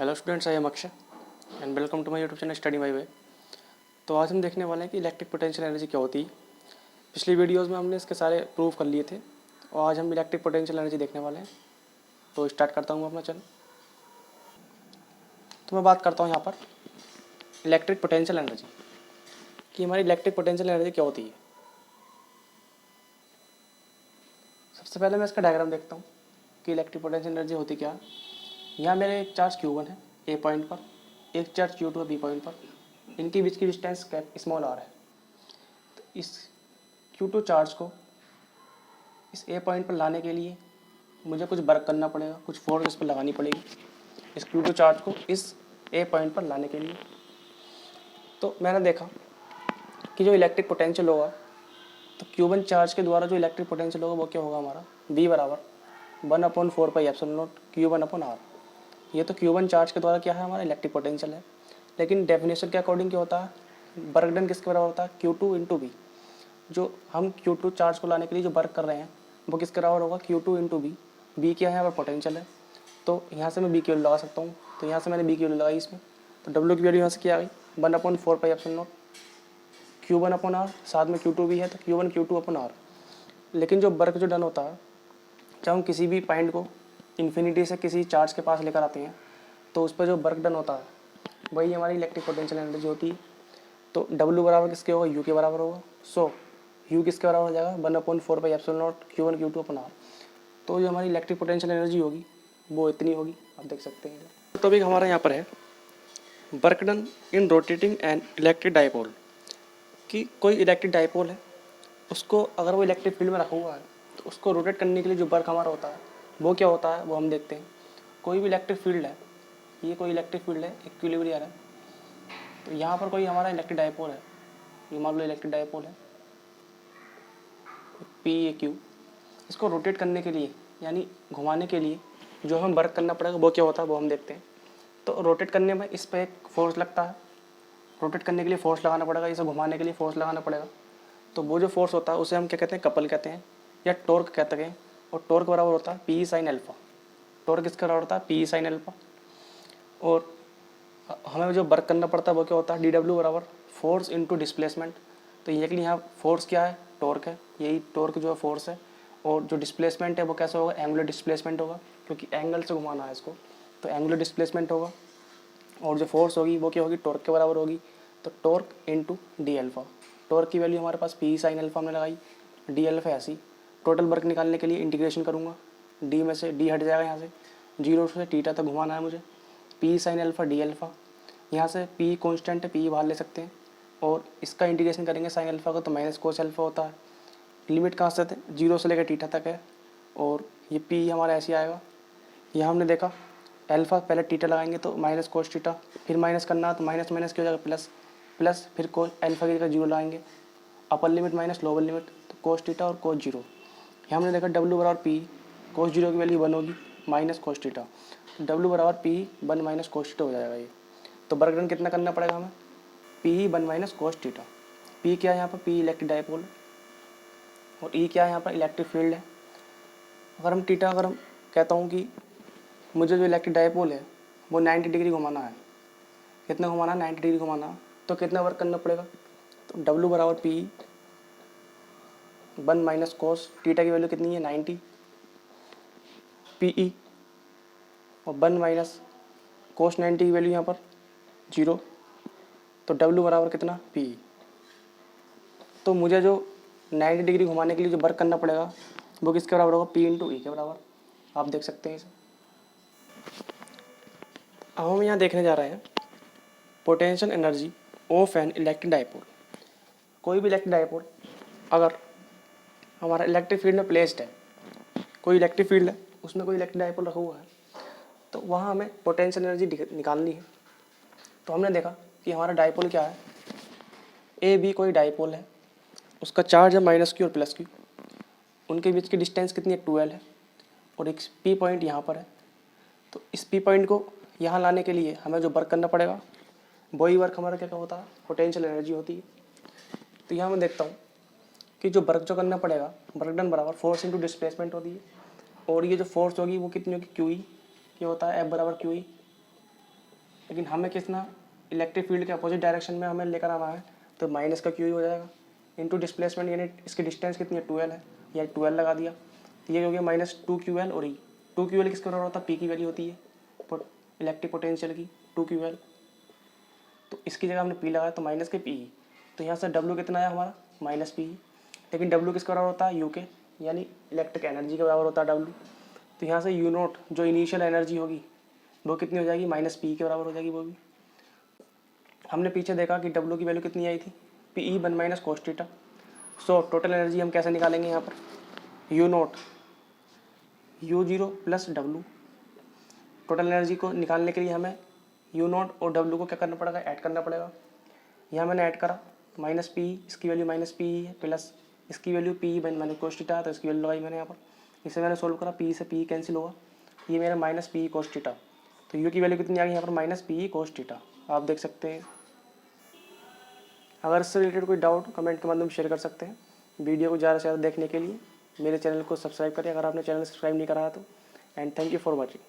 Hello students, I am Akshay and welcome to my YouTube channel study my way. तो आज हम देखने वाले हैं कि इलेक्ट्रिक पोटेंशियल एनर्जी क्या होती है। पिछली वीडियोस में हमने इसके सारे प्रूफ कर लिए थे और आज हम इलेक्ट्रिक पोटेंशियल एनर्जी देखने वाले हैं। तो स्टार्ट करता हूँ अपना चैनल। तो मैं बात करता हूँ यहाँ पर इलेक्ट्रिक पोटेंशियल एनर्जी कि हमारी इलेक्ट्रिक पोटेंशियल एनर्जी क्या होती है। सबसे पहले मैं इसका डायग्राम देखता हूँ कि इलेक्ट्रिक पोटेंशियल एनर्जी होती क्या है। यहाँ मेरे एक चार्ज Q1 है ए पॉइंट पर, एक चार्ज Q2 है बी पॉइंट पर। इनके बीच की डिस्टेंस कैप स्मॉल आर है। तो इस Q2 चार्ज को इस ए पॉइंट पर लाने के लिए मुझे कुछ वर्क करना पड़ेगा, कुछ फोर्स इस पर लगानी पड़ेगी इस Q2 चार्ज को इस ए पॉइंट पर लाने के लिए। तो मैंने देखा कि जो इलेक्ट्रिक पोटेंशियल होगा, तो Q1 चार्ज के द्वारा जो इलेक्ट्रिक पोटेंशियल होगा वो क्या होगा हमारा, V बराबर 1/4πε0 Q1/R। ये तो Q1 चार्ज के द्वारा क्या है, हमारा इलेक्ट्रिक पोटेंशियल है। लेकिन डेफिनेशन के अकॉर्डिंग क्या होता है, वर्क डन किसके बराबर होता है, Q2 × V। जो हम Q2 चार्ज को लाने के लिए जो वर्क कर रहे हैं वो किसके बराबर होगा, Q2 × V। V क्या है, यहाँ पर पोटेंशियल है। तो यहाँ से मैं B की वैल्यू लगा सकता हूँ। तो यहाँ से मैंने B की वैल्यू लगाई इसमें। तो W की वैल्यू यहाँ से क्या आ गई, 1/4πε0 Q1/R। साथ में Q2 भी है तो Q1 Q2/R। लेकिन जो वर्क जो डन होता है, जब हम किसी भी पॉइंट को इन्फिनिटी से किसी चार्ज के पास लेकर आते हैं तो उस पर जो वर्क डन होता है वही हमारी इलेक्ट्रिक पोटेंशियल एनर्जी होती है। तो W बराबर किसके होगा, U के बराबर होगा। सो U किसके बराबर हो जाएगा, 1/4πε0 Q1 Q2/R। तो जो हमारी इलेक्ट्रिक पोटेंशियल एनर्जी होगी वो इतनी होगी, आप देख सकते हैं। तो टॉपिक हमारा यहाँ पर है work done in rotating an electric dipole. कि कोई इलेक्ट्रिक डाइपोल है, उसको अगर वो इलेक्ट्रिक फील्ड में रखा हुआ है तो उसको रोटेट करने के लिए जो वर्क हमारा होता है वो क्या होता है, वो हम देखते हैं। कोई भी इलेक्ट्रिक फील्ड है, ये कोई इलेक्ट्रिक फील्ड है, इक्विलिब्रियर है। तो यहाँ पर कोई हमारा इलेक्ट्रिक डाइपोल है, ये मान लो इलेक्ट्रिक डाइपोल है PQ। इसको रोटेट करने के लिए यानी घुमाने के लिए जो हमें वर्क करना पड़ेगा वो क्या होता है, वो हम देखते हैं। तो रोटेट करने में इस पर एक फोर्स लगता है, रोटेट करने के लिए फोर्स लगाना पड़ेगा, इसे घुमाने के लिए फोर्स लगाना पड़ेगा। तो वो जो फोर्स होता है उसे हम क्या कहते हैं, कपल कहते हैं या टॉर्क कहते हैं। और टॉर्क बराबर होता है PE sin अल्फा। टॉर्क किसका बराबर होता है, PE sin अल्फा। और हमें जो वर्क करना पड़ता है वो क्या होता है, DW बराबर फोर्स इंटू डिस्प्लेसमेंट। तो ये कि यहाँ फोर्स क्या है, टॉर्क है, यही टॉर्क जो है फोर्स है। और जो डिस्प्लेसमेंट है वो कैसे होगा, एंगुलर डिस्प्लेसमेंट होगा, क्योंकि एंगल से घुमाना है इसको, तो एंगुलर डिस्प्लेसमेंट होगा। और जो फोर्स होगी वो क्या होगी, टॉर्क के बराबर होगी। तो torque into D alpha. Torque की वैल्यू हमारे पास PE sin अल्फा हमने लगाई, डी अल्फा ऐसी। टोटल वर्क निकालने के लिए इंटीग्रेशन करूँगा, डी में से डी हट जाएगा, यहाँ से 0 से थीटा तक घुमाना है मुझे। PE sin alpha D alpha, यहाँ से PE कॉन्स्टेंट है, PE बाहर ले सकते हैं। और इसका इंटीग्रेशन करेंगे साइन अल्फा का तो माइनस कोस अल्फा होता है। लिमिट कहाँ से 0 से लेकर थीटा तक है। और ये PE हमारा ऐसे आएगा। यहाँ हमने देखा अल्फा पहले थीटा लगाएंगे तो माइनस कोस थीटा, फिर माइनस करना है तो माइनस माइनस क्या हो जाएगा प्लस, प्लस फिर कोस अल्फा की जगह 0 लगाएंगे, upper limit minus lower limit, तो कोस थीटा और कोस 0। यहाँ हमने देखा W बराबर PE, कोस 0 की वैल्यू 1 होगी माइनस कोस थीटा। W बराबर PE 1 माइनस कोस थीटा हो जाएगा ये। तो वर्क डन कितना करना पड़ेगा हमें, PE 1 minus cos theta. P क्या है यहाँ पर, P इलेक्ट्रिक डाइपोल और E क्या है यहाँ पर, इलेक्ट्रिक फील्ड है। अगर हम थीटा, अगर हम कहता हूँ कि मुझे जो इलेक्ट्रिक डाइपोल है वो 90 डिग्री घुमाना है, कितना घुमाना है, 90 डिग्री घुमाना है, तो कितना वर्क करना पड़ेगा। तो W बराबर PE 1 माइनस कोस थीटा की वैल्यू कितनी है 90, PE और 1 माइनस कोस 90 की वैल्यू यहाँ पर 0। तो W बराबर कितना, PE। तो मुझे जो 90 डिग्री घुमाने के लिए जो वर्क करना पड़ेगा वो किसके बराबर होगा, P × E के बराबर। आप देख सकते हैं इसे। अब हम यहाँ देखने जा रहे हैं potential energy of an electric dipole. कोई भी इलेक्ट्रिक डाइपोल अगर हमारा इलेक्ट्रिक फील्ड में प्लेस्ड है, कोई इलेक्ट्रिक फील्ड है उसमें कोई इलेक्ट्रिक डाइपोल रखा हुआ है, तो वहाँ हमें पोटेंशियल एनर्जी निकालनी है। तो हमने देखा कि हमारा डाइपोल क्या है, AB कोई डाइपोल है, उसका चार्ज है -Q और +Q। उनके बीच की डिस्टेंस कितनी है, 12 है। और एक P पॉइंट यहाँ पर है। तो इस P पॉइंट को यहाँ लाने के लिए हमें जो वर्क करना पड़ेगा वही वर्क हमारा क्या होता है, पोटेंशियल एनर्जी होती है। तो यहाँ मैं देखता हूँ कि जो वर्क जो करना पड़ेगा, वर्क डन बराबर फोर्स इंटू डिस्प्लेसमेंट होती है। और ये जो फोर्स होगी वो कितनी होगी, QE। क्या होता है, F बराबर QE। लेकिन हमें कितना इलेक्ट्रिक फील्ड के अपोजिट डायरेक्शन में हमें लेकर आना है, तो माइनस का क्यू ही हो जाएगा इंटू डिस्प्लेसमेंट, यानी इसकी डिस्टेंस कितनी है 12 है, या 12 लगा दिया, तो ये हो गया -2QL। और ई 2QL किसके बराबर होता है, पी की वैल्यू होती है इलेक्ट्रिक पोटेंशियल की 2QL, तो इसकी जगह हमने पी लगाया तो माइनस के पी, तो यहाँ से डब्ल्यू कितना आया हमारा -पी, लेकिन डब्ल्यू किसके बराबर होता है यू के, यानी इलेक्ट्रिक एनर्जी के बराबर होता है डब्ल्यू, तो यहाँ से यू नोट जो इनिशियल एनर्जी होगी वो कितनी हो जाएगी -पी के बराबर हो जाएगी वो भी। हमने पीछे देखा कि डब्ल्यू की वैल्यू कितनी आई थी, P E 1 - cos theta. So total energy हम कैसे निकालेंगे यहाँ पर, you note U0 plus W. Total energy को निकालने के लिए हमें यू नोट और डब्ल्यू को क्या करना पड़ेगा, ऐड करना पड़ेगा। यहाँ मैंने ऐड करा -पी, इसकी वैल्यू -पी है, प्लस इसकी वैल्यू पी -cos थीटा, तो इसकी वैल्यू लगाई मैंने यहाँ पर। इसे मैंने सोल्व करा, पी से पी कैंसिल होगा, ये मेरा -पी cos थीटा, तो यू की वैल्यू कितनी आ गई यहाँ पर -पी cos थीटा, आप देख सकते हैं। अगर इससे रिलेटेड कोई डाउट कमेंट के माध्यम से शेयर कर सकते हैं। वीडियो को ज़्यादा से ज़्यादा देखने के लिए मेरे चैनल को सब्सक्राइब करें अगर आपने चैनल सब्सक्राइब नहीं करा है तो। And thank you for watching.